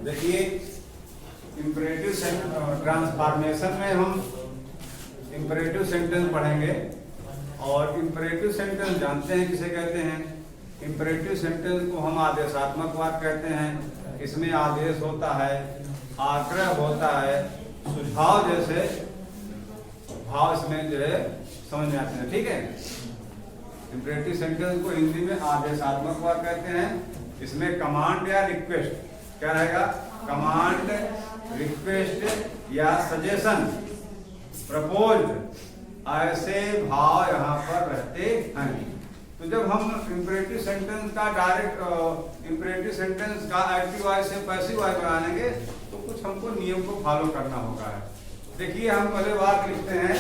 देखिए imperative transformation में हम इंपरेटिव सेंटेंस पढ़ेंगे और इंपरेटिव सेंटेंस जानते हैं किसे कहते हैं। इंपरेटिव सेंटेंस को हम आदेशात्मक वाक्य कहते हैं। इसमें आदेश होता है, आग्रह होता है, सुझाव जैसे भाव इसमें जो है समझ में आते हैं। ठीक है, इंपरेटिव सेंटेंस को हिंदी में आदेशात्मक वाक्य कहते हैं। इसमें कमांड या रिक्वेस्ट क्या रहेगा, कमांड, रिक्वेस्ट या सजेशन, प्रपोज्ड, ऐसे भाव यहाँ पर रहते हैं। तो जब हम इंपरेटिव सेंटेंस का डायरेक्ट इंपरेटिव सेंटेंस का एक्टिव वॉइस से पैसिव वॉइस बनाएंगे तो कुछ हमको नियम को फॉलो करना होगा। देखिए हम पहले वाक्य लिखते हैं,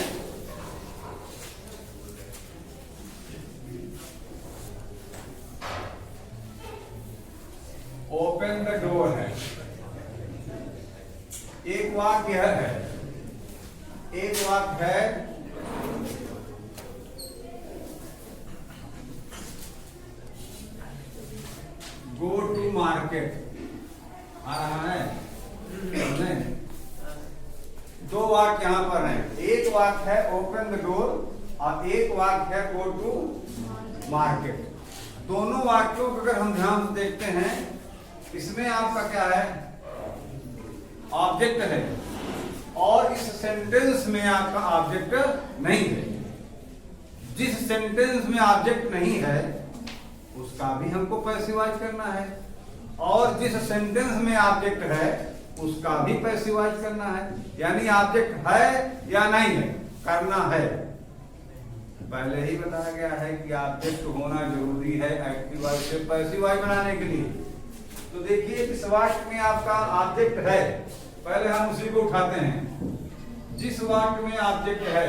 ओपन द डोर है। एक वाक्य है, एक वाक्य है गो टू मार्केट। आ रहा है नहीं? दो वाक्य यहां पर हैं। एक वाक्य है ओपन द डोर और एक वाक्य है गो टू मार्केट। दोनों वाक्यों को अगर हम ध्यान से देखते हैं, इसमें आपका क्या है, ऑब्जेक्ट है और इस सेंटेंस में आपका ऑब्जेक्ट नहीं है। जिस सेंटेंस में ऑब्जेक्ट नहीं है उसका भी हमको पैसिवाइज करना है और जिस सेंटेंस में ऑब्जेक्ट है उसका भी पैसिवाइज करना है। यानी ऑब्जेक्ट है या नहीं है, करना है। पहले ही बताया गया है कि ऑब्जेक्ट होना जरूरी है एक्टिव वॉइस से पैसिव वॉइस बनाने के लिए। तो देखिए इस वाक्य में आपका ऑब्जेक्ट है, पहले हम उसी को उठाते हैं। जिस वाक्य में ऑब्जेक्ट है,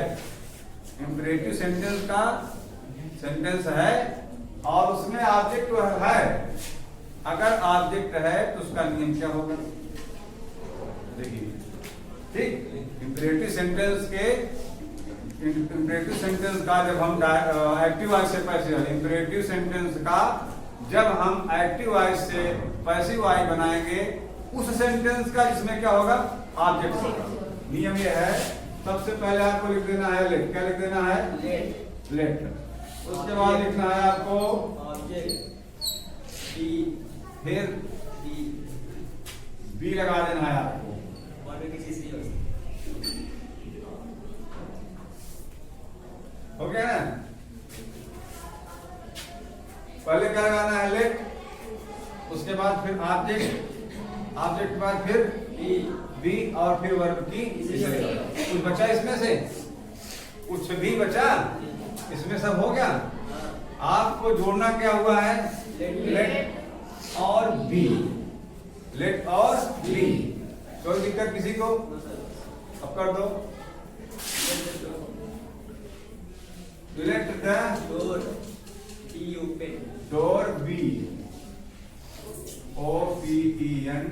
इंपरेटिव सेंटेंस का सेंटेंस है और उसमें ऑब्जेक्ट है, अगर ऑब्जेक्ट है तो उसका नियम क्या होगा, देखिए। ठीक, इंपरेटिव सेंटेंस के इंपरेटिव सेंटेंस का जब हम एक्टिव वॉइस से पैसिव, इंपरेटिव सेंटेंस का जब हम एक्टिव वॉइस से पैसिव वॉइस बनाएंगे उस सेंटेंस का जिसमें क्या होगा, ऑब्जेक्ट होगा। नियम ये है, सबसे पहले आपको लिख देना है लेट। क्या लिख देना है, लेट। उसके बाद लिखना है आपको ऑब्जेक्ट, फिर बी लगा देना है आपको। हो गया ना? पहले क्या लगाना है, लेट। उसके बाद फिर ऑब्जेक्ट, ऑब्जेक्ट के बाद फिर बी और फिर वर्ब की। कुछ बचा इसमें से, कुछ भी बचा इसमें, सब हो गया। आपको जोड़ना क्या हुआ है, लेट और बी, लेट और बी। कोई दिक्कत किसी को? अब कर दो, let the door be open, door be, OPEN,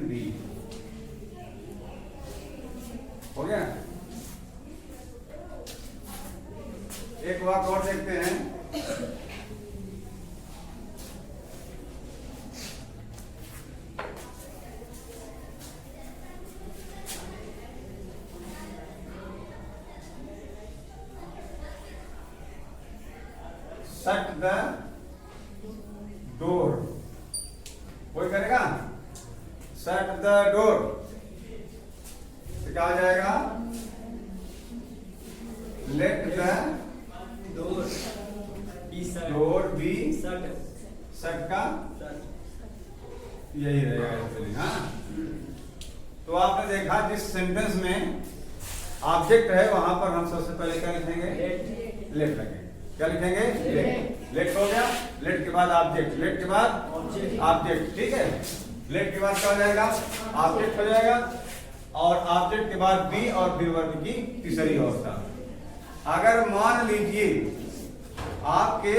हो गया। एक वाक्य और देखते हैं, शट द डोर। कोई करेगा, शट द डोर, क्या आ जाएगा, late the door be shut का यही रहेगा। हाँ, तो आपने देखा जिस सेंटेंस में ऑब्जेक्ट है वहां पर हम सबसे पहले क्या लिखेंगे, लेट लगेंगे। क्या लिखेंगे, लेट। लेट हो गया, लेट के बाद ऑब्जेक्ट, लेट के बाद ऑब्जेक्ट। ठीक है, लेट के बाद क्या हो जाएगा, ऑब्जेक्ट हो जाएगा और ऑब्जेक्ट के बाद बी और फिर वर्ब की तीसरी अवस्था। अगर मान लीजिए आपके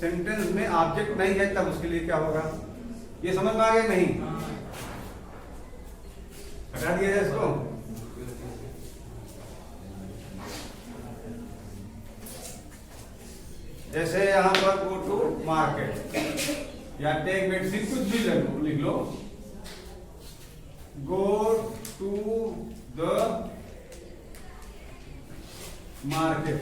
सेंटेंस में ऑब्जेक्ट नहीं है तब उसके लिए क्या होगा, ये समझ में आ गया नहीं? हटा दिया जाए इसको। जैसे यहां पर गो टू मार्केट या टेक मेडिसिन, कुछ भी लिख लो। Go to the market.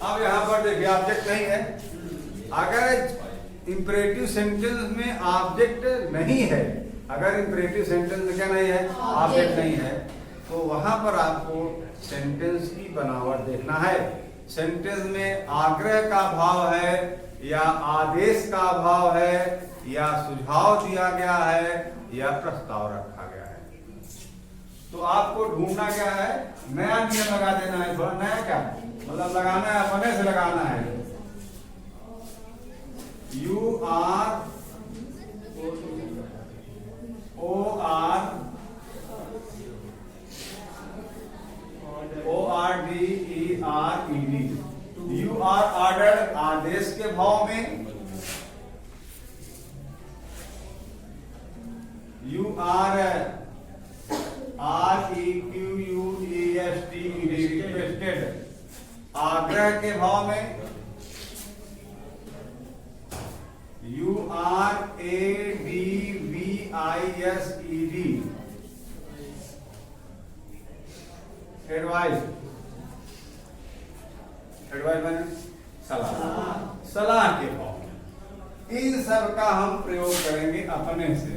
अब यहां पर देखिए ऑब्जेक्ट नहीं है। अगर इंपरेटिव सेंटेंस में ऑब्जेक्ट नहीं है, अगर इंपरेटिव सेंटेंस में क्या नहीं है, ऑब्जेक्ट नहीं है, तो वहां पर आपको सेंटेंस की बनावट देखना है। सेंटेंस में आग्रह का भाव है या आदेश का भाव है या सुझाव दिया गया है या प्रस्ताव रखा गया है। तो आपको ढूंढना क्या है, नया नियम लगा देना है। थोड़ा नया क्या मतलब लगाना है, अपने से लगाना है। You are ORDERED। You are ordered आदेश के भाव में, यू आर REQUESTED रिक्वेस्टेड आग्रह के भाव में, URADVISED एडवाइस। एडवाइस माने सलाह, सलाह के भाव में। इन सब का हम प्रयोग करेंगे अपने से,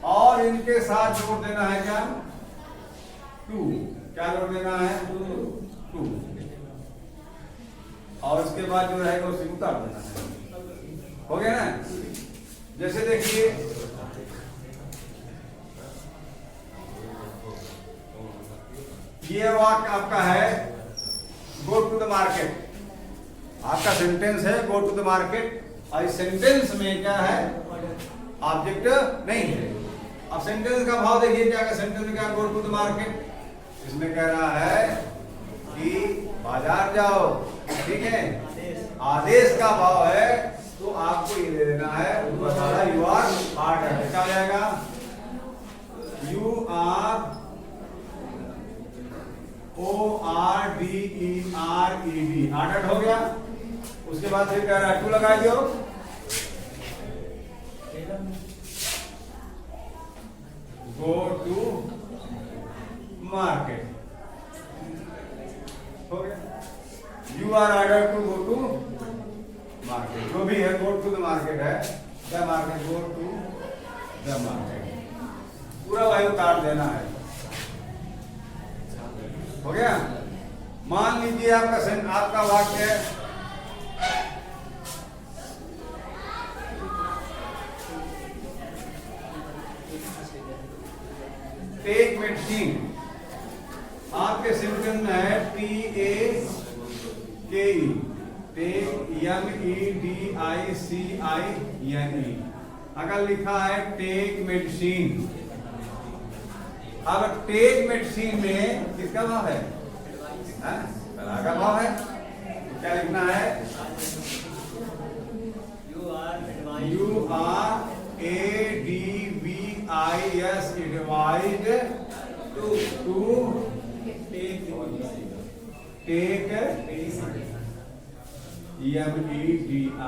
और इनके साथ जोड़ देना है क्या, टू। क्या जोड़ देना है, टू। और इसके बाद जो रहेगा उसे उतार देना है। हो गया ना। जैसे देखिए ये वाक्य आपका है गो टू द मार्केट। आपका सेंटेंस है गो टू द मार्केट, और इस सेंटेंस में क्या है, ऑब्जेक्ट नहीं है। अब सेंटेंस का भाव देखिए क्या है, सेंटेंस में क्या, गो टू द मार्केट। इसमें कह रहा है कि बाजार जाओ, ठीक है। आदेश का भाव है तो आपको ये दे देना है, यू आर ऑर्डर्ड। क्या हो जाएगा, यू आर ORDERED ऑर्डर्ड हो गया। उसके बाद फिर कह रहा है टू लगा दो, गो टू मार्केट। हो गया, you are order to go to market. जो भी है गो टू द मार्केट है, the market, go to the market. पूरा वायु उतार देना है। हो गया। मान लीजिए आपका वाक्य है टेक मेडिसिन। आपके सेंटेंस में है TAKE, टेक MEDICINE। अगर लिखा है टेक मेडिसिन, अब टेक मेडिसिन में किसका भाव है, सलाह का भाव है। तो क्या लिखना है, URADVIS advised to take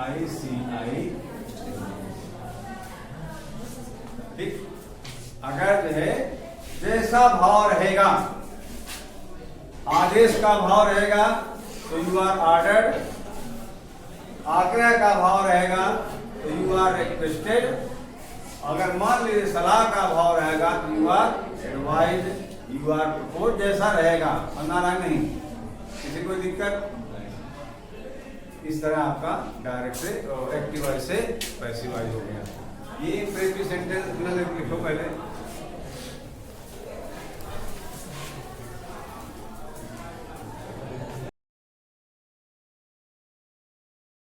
MEDICI। ठीक। अगर जो है जैसा भाव रहेगा, आदेश का भाव रहेगा तो यू आर ऑर्डर्ड, आग्रह का भाव रहेगा तो यू आर रिक्वेस्टेड, अगर मान लीजिए सलाह का भाव रहेगा तो you are advise, you are propose. जैसा रहेगा, नारायण नहीं, किसी कोई दिक्कत। इस तरह आपका डायरेक्ट से एक्टिव वॉइस से पैसिव वॉइस हो गया। ये इंपरेटिव सेंटेंस लिखो पहले।